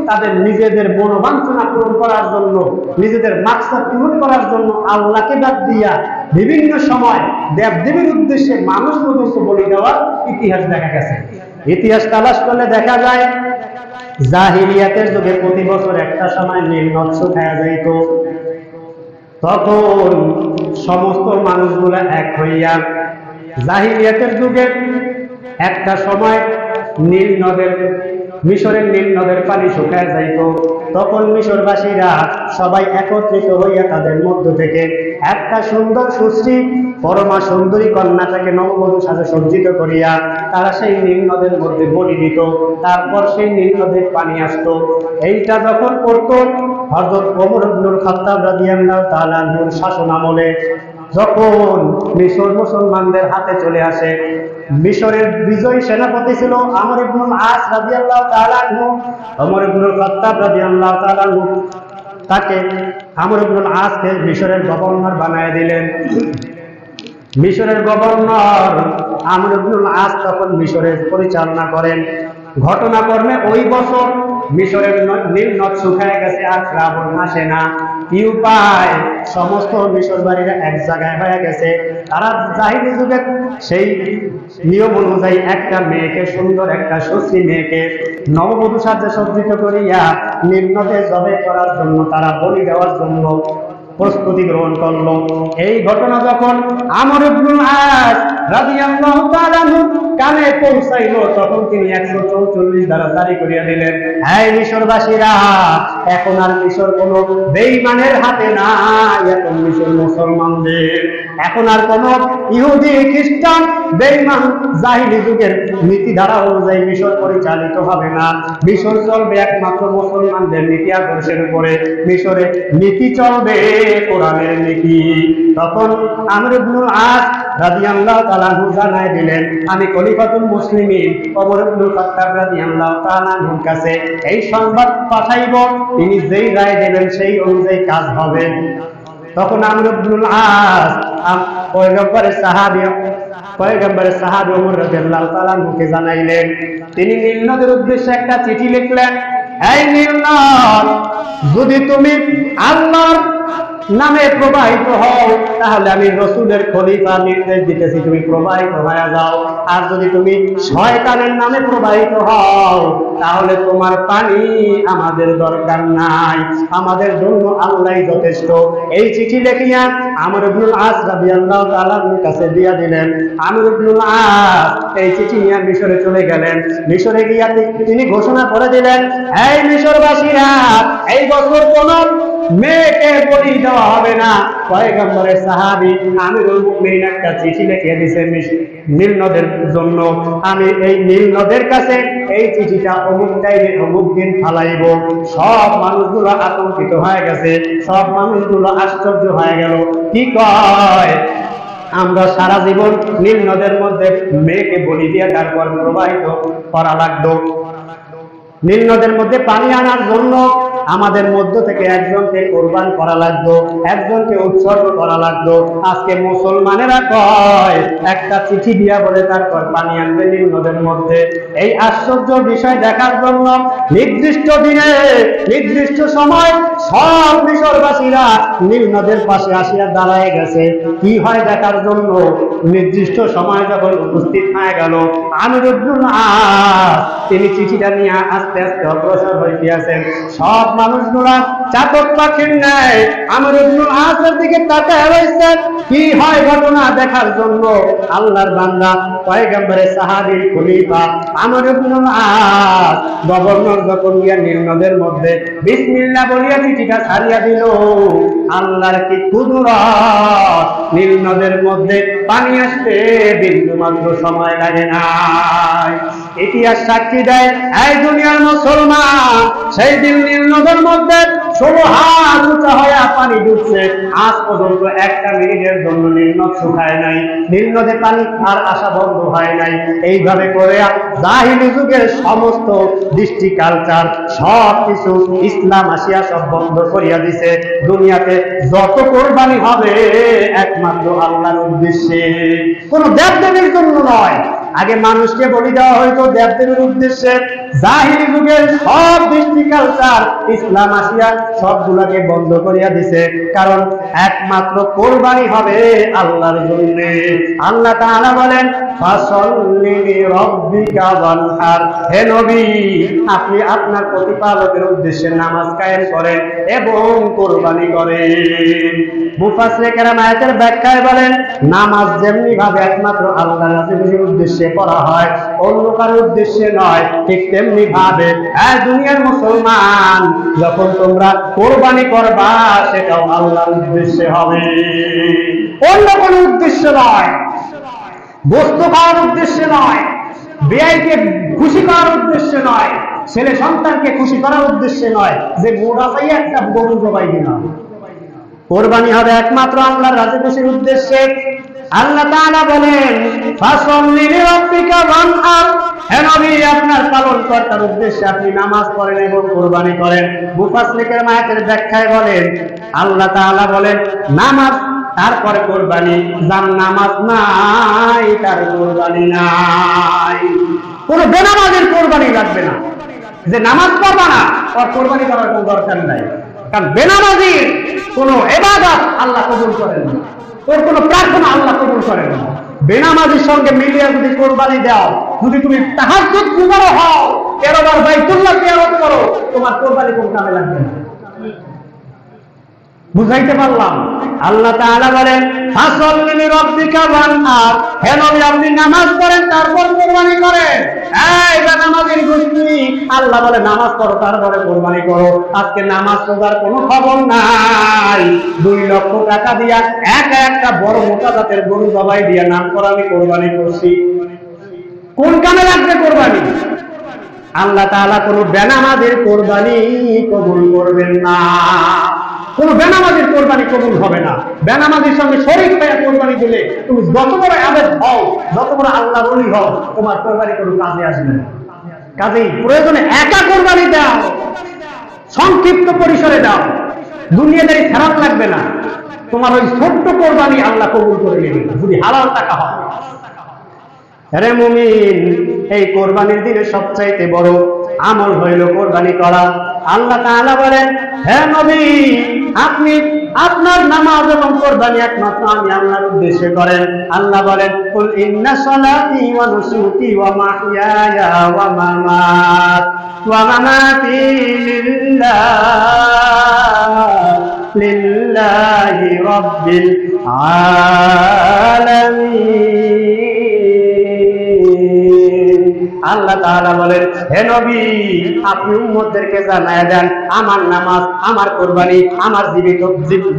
তাদের নিজেদের মনোবাঞ্ছনা পূরণ করার জন্য, নিজেদের মাকসাদ পূরণ করার জন্য আল্লাহকে বাদ দিয়া বিভিন্ন সময় দেবদেবীর উদ্দেশ্যে মানুষ পর্যন্ত বলি দেওয়ার ইতিহাস দেখা গেছে। ইতিহাস তালাশ করলে দেখা যায় জাহিলিয়াতের যুগে প্রতি বছর একটা সময় নীল নদ শুকায়া যাইত। তখন সমস্ত মানুষগুলা এক হইয়া, জাহিলিয়াতের যুগে একটা সময় নীল নদের, মিশরের নীল নদের পানি শুকায় যাইত। তখন মিশরবাসীরা সবাই একত্রিত হইয়া তাদের মধ্য থেকে একটা সুন্দর সুশ্রী পরমা সুন্দরী কন্যাটাকে নববধূ সাজে সজ্জিত করিয়া তারা সেই নীল নদের মধ্যে বলি দিত। তারপর সেই নীল নদের পানি আসতো। এইটা যখন করতো হযরত ওমর ইবনুল খাত্তাব রাদিয়াল্লাহু তাআলা আনহুর শাসন আমলে, যখন মিশর মুসলমানদের হাতে চলে আসে, মিশরের বিজয়ী সেনাপতি ছিল আমর ইবনুল আস রাদিয়াল্লাহু তাআলা আনহু। ওমর ইবনুল খাত্তাব রাদিয়াল্লাহু তাআলা আনহু তাকে, আমর ইবনুল আসকে মিশরের গভর্নর বানায় দিলেন। মিশরের গভর্নর আমর ইবনুল আস তখন মিশরের পরিচালনা করেন। ঘটনাক্রমে ওই বছর মিশরের নীল নদ শুকায় গেছে, আর শ্রাবণ আসে না। কি উপায়? সমস্ত মিশরবাসীরা এক জায়গায় হয়ে গেছে। তারা জাহিলি যুগে সেই নিয়ম অনুযায়ী একটা মেয়েকে, সুন্দর একটা সুশ্রী মেয়েকে নববধূ সাজে সজ্জিত করিয়া নীল নদে জবে করার জন্য, তারা বলি দেওয়ার জন্য প্রস্তুতি গ্রহণ করলো। এই ঘটনা যখন আমর ইবনুল আস রাদিয়াল্লাহু তাআলা কানে পৌঁছাইল, তখন তিনি 144 ধারা জারি করিয়া দিলেন, এই মিশরবাসীরা, এখন আর মিশর কোনো বেঈমানের হাতে নাই, এখন মিশর মুসলমানদের। এখন আর কোন ইহুদি খ্রিস্টান বেঈমান জাহিলি যুগের নীতি ধারা অনুযায়ী মিশর পরিচালিত হবে না। মিশর চলবে একমাত্র মুসলমানদের নীতি আদর্শের উপরে। মিশরে নীতি চলবে কোরআনের নীতি। তখন আমর ইবনুল আস রাদিয়াল্লাহু তাআলা আনহু জানায় দিলেন, আমি খলিফাতুল মুসলিমিন ওমর ইবনুল খাত্তাব রাদিয়াল্লাহু তাআলা আনহুর কাছে এই সংবাদ পাঠাইব, তিনি যেই রায় দেবেন সেই অনুযায়ী কাজ হবে। তখন আমর ইবনুল আস পয়গম্বরের সাহাবী ওমর রাদিয়াল্লাহু তাআলা আনহুকে জানাইলেন। তিনি নীল নদের উদ্দেশ্যে একটা চিঠি লিখলেন, এই নীল নদ, যদি তুমি আল্লাহর নামে প্রবাহিত হও, তাহলে আমি রাসূলের খলিফা নির্দেশ দিতেছি তুমি প্রবাহিত হয়ে যাও। আর যদি তুমি শয়তানের নামে প্রবাহিত হও, তাহলে তোমার পানি আমাদের দরকার নাই, আমাদের জন্য আল্লাহই যথেষ্ট। এই চিঠি লিখিয়া আমর ইবনুল আস রাদিয়াল্লাহু তাআলার কাছে দিয়া দিলেন। আমর ইবনুল আস এই চিঠি নিয়ে মিশরে চলে গেলেন। মিশরে গিয়া তিনি ঘোষণা করে দিলেন, এই মিশরবাসীরা, এই বছর কোন মেয়েকে বলি দেওয়া হবে না। পয়গম্বরের সাহাবী আমিরুল মুমিনিন একটা চিঠি লিখে দিয়েছে নীল নদের জন্য, আমি এই নীল নদের কাছে এই চিঠিটা অমুক টাইমে অমুক দিন ফালাইব। সব মানুষগুলো আতঙ্কিত হয়ে গেছে, সব মানুষগুলো আশ্চর্য হয়ে গেল। কি কয়, আমরা সারা জীবন নীল নদের মধ্যে মেয়েকে বলি দিয়ে তারপর প্রবাহিত করা লাগতো। নীল নদের মধ্যে পানি আনার জন্য আমাদের মধ্য থেকে একজনকে কোরবান করা লাগতো, একজনকে উৎসর্গ করা লাগতো। আজকে মুসলমানেরা কয় একটা চিঠি দিয়া বলে তারপর পানি আনবে নীল নদের মধ্যে। এই আশ্চর্য বিষয় দেখার জন্য নির্দিষ্ট দিনে নির্দিষ্ট সময় সব মিশরবাসীরা নীল নদের পাশে আসিয়া দাঁড়ায় গেছে। কি হয় দেখার জন্য নির্দিষ্ট সময় যখন উপস্থিত হয়ে গেল, আমর ইবনুল আস তিনি চিঠিটা নিয়ে আস্তে আস্তে অগ্রসর হইতেছেন। সব মানুষগুলা চাতক পাখির ন্যায় আমর ইবনুল আসের দিকে তাকায় রয়েছে। কি হয় ঘটনা দেখার জন্য আল্লাহর বান্দা পয়গম্বরের সাহাবীর খলিফা আমর ইবনুল আস গভর্নর যখন গিয়া নীল নদের মধ্যে বিসমিল্লাহ বলিয়া চিঠিটা ছাড়িয়া দিল, আল্লাহর কি কুদরত, নীল নদের মধ্যে পানি আসতে বিন্দু মাত্র সময় লাগে নাই। ইতিহাস সাক্ষী দেয়, এই দুনিয়ার মুসলমান সেই দিন নীল নদের মধ্যে 16 হাত উঁচা হয়ে পানি ঢুকছে। আজ পর্যন্ত একটা মিনিটের জন্য নীল নদ শুকায় নাই, নীল নদে পানি আর আসা বন্ধ হয় নাই। এইভাবে করে জাহিলি যুগের সমস্ত দৃষ্টি কালচার সব কিছু ইসলাম আসিয়া সব বন্ধ করিয়া দিছে। দুনিয়াতে যত কোরবানি হবে একমাত্র আল্লাহর উদ্দেশ্যে, কোন দেবদেবীর জন্য নয়। আগে মানুষকে বলি দেওয়া হয়তো দেবদেবীর উদ্দেশ্যে। জাহিলি যুগের সব দৃষ্টি কালচার ইসলাম আসিয়া সবগুলাকে বন্ধ করিয়া দিছে, কারণ একমাত্র কোরবানি হবে আল্লাহর জন্য। আল্লাহ তাআলা বলেন ফাসাল্লি লিরাব্বিকা ওয়ানহার, হে নবী আপনি আপনার প্রতিপালকের উদ্দেশ্যে নামাজ কায়েম করেন এবং কোরবানি করেন। মুফাসসির কেরাম আয়াতের ব্যাখ্যায় বলেন নামাজ যেমনি ভাবে একমাত্র আল্লাহর রাজের উদ্দেশ্যে করা হয়, অন্য কারোর উদ্দেশ্যে নয়, ঠিক তেমনি ভাবে এই দুনিয়ার মুসলমান যখন তোমরা কোরবানি করবা সেটাও আল্লাহর উদ্দেশ্যে হবে, অন্য কোনো উদ্দেশ্য নয়, বস্তু খাওয়ার উদ্দেশ্যে নয়, বেয়াইকে খুশি করার উদ্দেশ্যে নয়, ছেলে সন্তানকে খুশি করার উদ্দেশ্যে নয়, যে মোড়া পাই একটা গরু জবাই দিলাম। কোরবানি হবে একমাত্র আল্লাহর রাজের উদ্দেশ্যে। আল্লাহ তাআলা বলেন ফাসাল্লি লিরাব্বিকা ওয়ানহার, হে নবী আপনার পালনকর্তার উদ্দেশ্যে আপনি নামাজ পড়েন এবং কোরবানি করেন। মুফাসসিরের আয়াতের ব্যাখ্যায় বলেন আল্লাহ তাআলা বলেন নামাজ তারপরে কোরবানি, যার নামাজ নাই তার কোরবানি নাই। কোন বেনামাজের কোরবানি লাগবে না, যে নামাজ পড়বা না ওর কোরবানি করার কোনো দরকার নাই, কারণ বেনামাজির কোন ইবাদত আল্লাহ কবুল করেন না, ওর কোন প্রার্থনা আল্লাহ কবুল করেন না। বেনামাজির সঙ্গে মিলিয়ে যদি কোরবানি দাও, যদি তুমি তাহাজ্জুদ গুজার হও, 13 বার বাইতুল্লাহ জিয়ারত করো, তোমার কোরবানি কোন কামে লাগবে না। বুঝাইতে পারলাম? আল্লাহ তাআলা বলেন ফাসাল্লি লিরাব্বিকা ওয়ানহার, হে নবী আপনি নামাজ পড়েন তারপর কোরবানি করেন। এই বেনামাজির গোষ্ঠী, আল্লাহ বলে নামাজ পড়ো তারপরে কোরবানি করো। আজকে নামাজ রোজার কোনো খবর নাই, 2 লক্ষ টাকা দিয়া একটা বড় মোটা জাতের গরু জবাই দিয়া নাম করে আমি কোরবানি করছি। কোন কামে লাগবে কোরবানি? আল্লাহ তাআলা কোন বেনামাজির কোরবানি কবুল করবেন না, কোন বেনামাজির কোরবানি কবুল হবে না। বেনামাজির সঙ্গে শরীক হয়ে কোরবানি দিলে তুমি যত বড় আবেদ হও, যত বড় আল্লাহর ওলি হও, তোমার কোরবানি কোনো কাজে আসবে না। কাজেই প্রয়োজনে একা কোরবানি দাও, সংক্ষিপ্ত পরিসরে দাও, দুনিয়াদারি খারাপ লাগবে না, তোমার ওই ছোট্ট কোরবানি আল্লাহ কবুল করে নেবেন যদি হালাল টাকা হয়। রে মুমিন, এই কোরবানির দিনে সবচাইতে বড় আমল হইল কোরবানি করা। আল্লাহ তাআলা বলেন হে নবী আপনি আপনার নামাজ এবং কোরবানি একমাত্র আমি আল্লাহর উদ্দেশ্যে করেন। আল্লাহ বলেন কুল ইন্না সালাতি ওয়া নুসুকি ওয়া মাহইয়ায়া ওয়া মামাতি লিল্লাহি রাব্বিল আলামিন। আল্লাহ তাআলা বলেন হে নবী আপনি উম্মতদেরকে জানায়া দেন আমার নামাজ, আমার কোরবানি, আমার জীবিত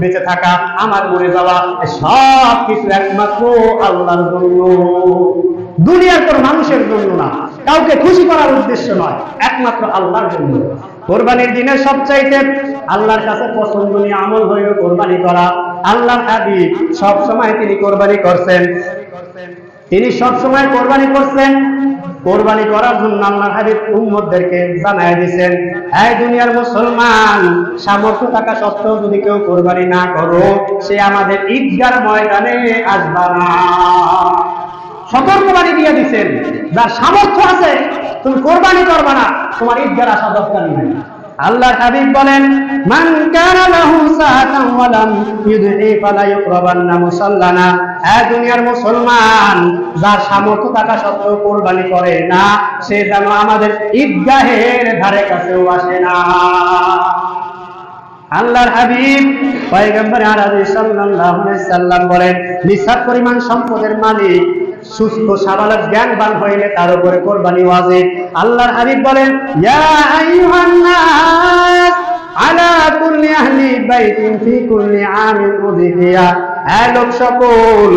বেঁচে থাকা, আমার মরে যাওয়া সব কিছু একমাত্র আল্লাহর জন্য, দুনিয়ার কোন মানুষের জন্য না, কাউকে খুশি করার উদ্দেশ্য নয়, একমাত্র আল্লাহর জন্য। কোরবানির দিনে সবচাইতে আল্লাহর কাছে পছন্দনীয় আমল হইল কোরবানি করা। আল্লাহর হাবিব সব সময় তিনি কোরবানি করছেন, তিনি সব সময় কোরবানি করছেন। কোরবানি করার জন্য আল্লাহর হাবিব উম্মতদেরকে জানায় দিয়েছেন এই দুনিয়ার মুসলমান সামর্থ্য থাকা সত্ত্বেও যদি কেউ কোরবানি না করো সে আমাদের ঈদগাহর ময়দানে আসবে না। সতর্কবাণী দিয়ে দিয়েছেন যার সামর্থ্য আছে তুমি কোরবানি করবে না, তোমার ঈদগাহ আসা দরকার নেই। আল্লাহর হাবিব বলেন মান কানা লাহু সাআতান ওয়া লাম ইউদহি ফালা ইউকরাবান্না মুসাল্লানা, এই দুনিয়ার মুসলমান যার সামর্থ্য থাকা সত্ত্বেও কোরবানি করে না সে যেন আমাদের ঈদগাহের ধারে কাছেও আসে না। আল্লাহর হাবিব পয়গম্বর আরবি সাল্লাল্লাহু আলাইহি সাল্লাম বলেন নিসাব পরিমাণ সম্পদের মালিক সুস্থ সাবালক জ্ঞানবান হইলে তার উপরে কোরবানি ওয়াজিব। আল্লাহর হাবিব বলেন ইয়া আইয়ুহান নাস আলা কুল্লি আহলি বাইতিন ফি কুল্লি আমিন উযহিয়া, হে লোক সকল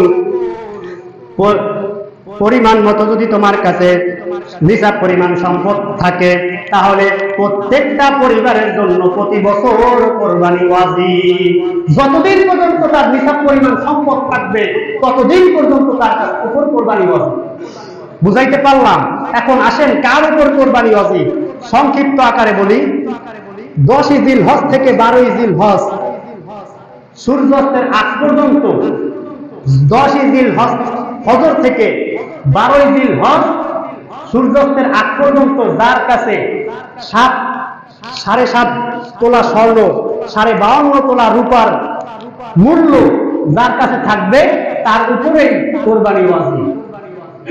পরিমাণ মতো যদি তোমার কাছে নিসাব পরিমাণ সম্পদ থাকে তাহলে প্রত্যেকটা পরিবারের জন্য প্রতি বছর কোরবানি ওয়াজিব। যতদিন পর্যন্ত তার নিসাব পরিমাণ সম্পদ থাকবে ততদিন পর্যন্ত তার উপর কোরবানি ওয়াজিব। বুঝাইতে পারলাম? এখন আসেন কার উপর কোরবানি ওয়াজিব সংক্ষিপ্ত আকারে বলি। 10 জিলহজ থেকে 12 জিলহজ সূর্যাস্তের আগ পর্যন্ত 10 জিলহজ ফজর থেকে 12ই জিলহজ সূর্যাস্তের আগ পর্যন্ত যার কাছে 7.5 তোলা স্বর্ণ, 52 তোলা রূপার মূল্য যার কাছে থাকবে, তার উপরেই কোরবানি ওয়াজিব।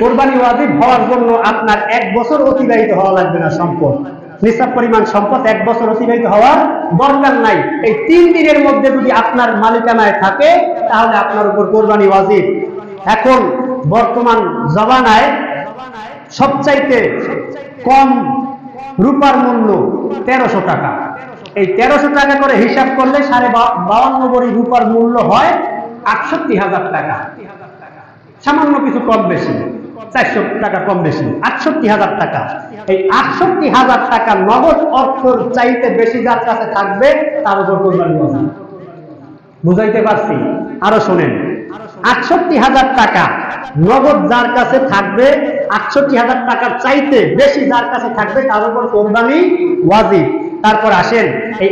কোরবানি ওয়াজিব হওয়ার জন্য আপনার 1 বছর অতিবাহিত হওয়া লাগবে না। সম্পদ, নিসাব পরিমাণ সম্পদ 1 বছর অতিবাহিত হওয়ার দরকার নাই। এই 3 দিনের মধ্যে যদি আপনার মালিকানায় থাকে, তাহলে আপনার উপর কোরবানি ওয়াজিব। এখন বর্তমান জমানায় সবচাইতে কম রূপার মূল্য 1300 টাকা। এই 1300 টাকা করে হিসাব করলে 52 ভরি রূপার মূল্য হয় 68,000 টাকা। সামান্য কিছু কম বেশি, 400 টাকা কম বেশি, 68,000 টাকা। এই 68,000 টাকা নগদ অর্থের চাইতে বেশি যার কাছে থাকবে, তার উপর কোরবানি ওয়াজিব। বুঝাইতে পারছি? আরো শোনেন, 68,000 টাকা নগদ যার কাছে থাকবে, 68,000 টাকার চাইতে বেশি যার কাছে থাকবে, তার উপর কোরবানি ওয়াজিব। তারপর আসেন, এই